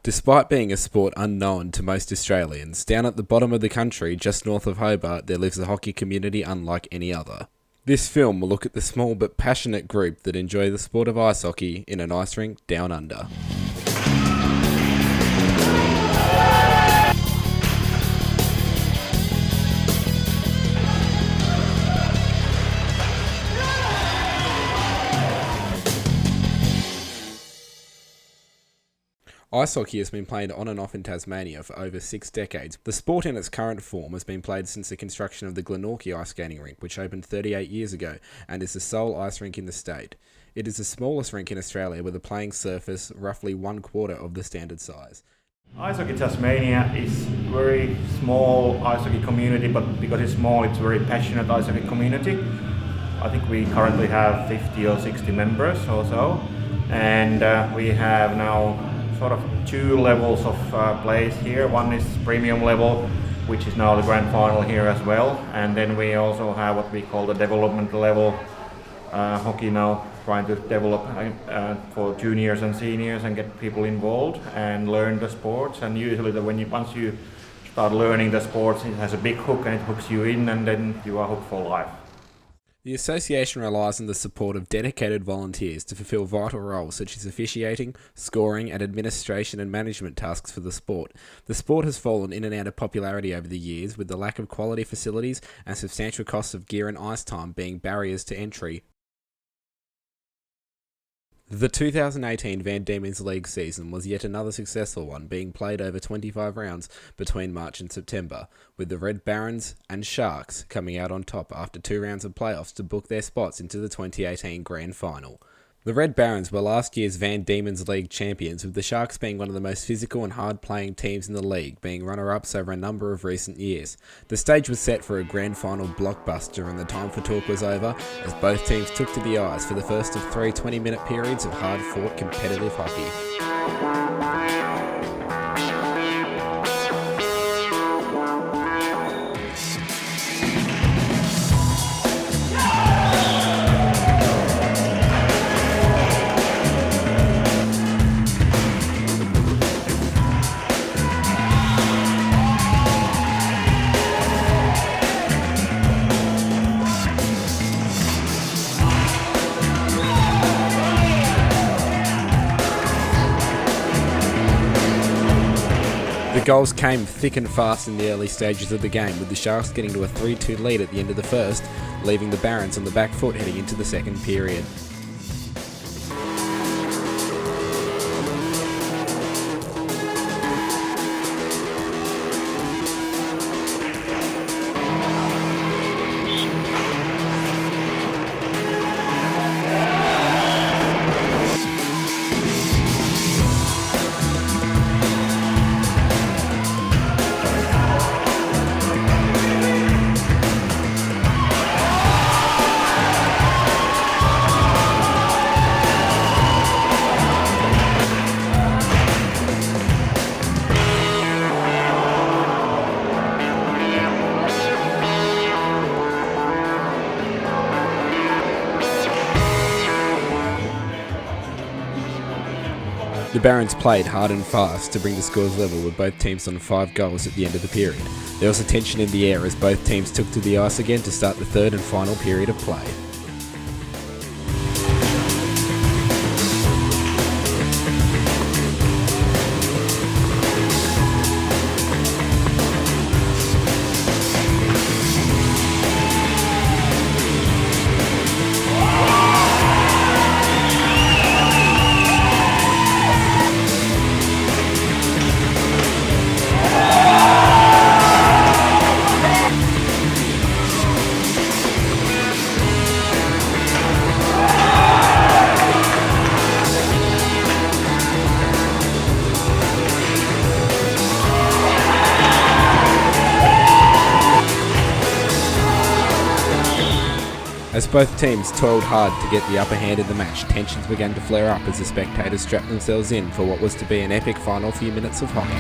Despite being a sport unknown to most Australians, down at the bottom of the country, just north of Hobart, there lives a hockey community unlike any other. This film will look at the small but passionate group that enjoy the sport of ice hockey in an ice rink down under. Ice hockey has been played on and off in Tasmania for over 6 decades. The sport in its current form has been played since the construction of the Glenorchy ice skating rink, which opened 38 years ago, and is the sole ice rink in the state. It is the smallest rink in Australia with a playing surface roughly 1/4 of the standard size. Ice Hockey Tasmania is very small ice hockey community, but because it's small, it's very passionate ice hockey community. I think we currently have 50 or 60 members or so, and we have now sort of 2 levels of plays here. One is premium level, which is now the grand final here as well, and then we also have what we call the development level hockey now, trying to develop for juniors and seniors and get people involved and learn the sports. And usually once you start learning the sports, it has a big hook and it hooks you in, and then you are hooked for life. The association relies on the support of dedicated volunteers to fulfil vital roles such as officiating, scoring, and administration and management tasks for the sport. The sport has fallen in and out of popularity over the years, with the lack of quality facilities and substantial costs of gear and ice time being barriers to entry. The 2018 Van Diemen's League season was yet another successful one, being played over 25 rounds between March and September, with the Red Barons and Sharks coming out on top after 2 rounds of playoffs to book their spots into the 2018 Grand Final. The Red Barons were last year's Van Diemen's League champions, with the Sharks being one of the most physical and hard-playing teams in the league, being runner-ups over a number of recent years. The stage was set for a grand final blockbuster, and the time for talk was over, as both teams took to the ice for the first of 3 20-minute periods of hard-fought competitive hockey. The goals came thick and fast in the early stages of the game, with the Sharks getting to a 3-2 lead at the end of the first, leaving the Barons on the back foot heading into the second period. The Barons played hard and fast to bring the scores level, with both teams on 5 goals at the end of the period. There was a tension in the air as both teams took to the ice again to start the third and final period of play. As both teams toiled hard to get the upper hand in the match, tensions began to flare up as the spectators strapped themselves in for what was to be an epic final few minutes of hockey.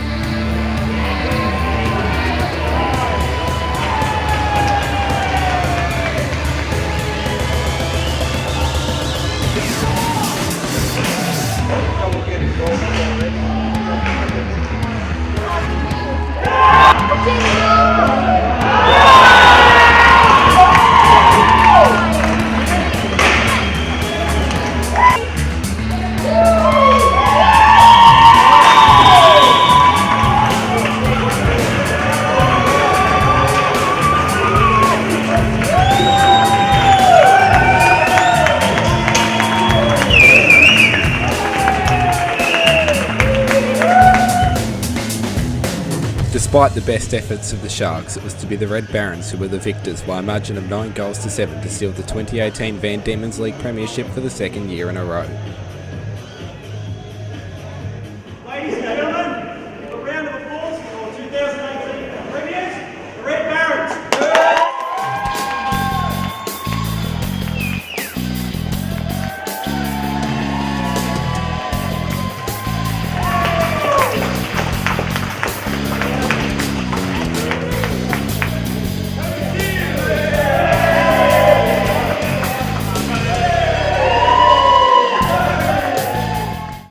Despite the best efforts of the Sharks, it was to be the Red Barons who were the victors by a margin of 9 goals to 7 to steal the 2018 Van Diemen's League Premiership for the second year in a row. Ladies and gentlemen,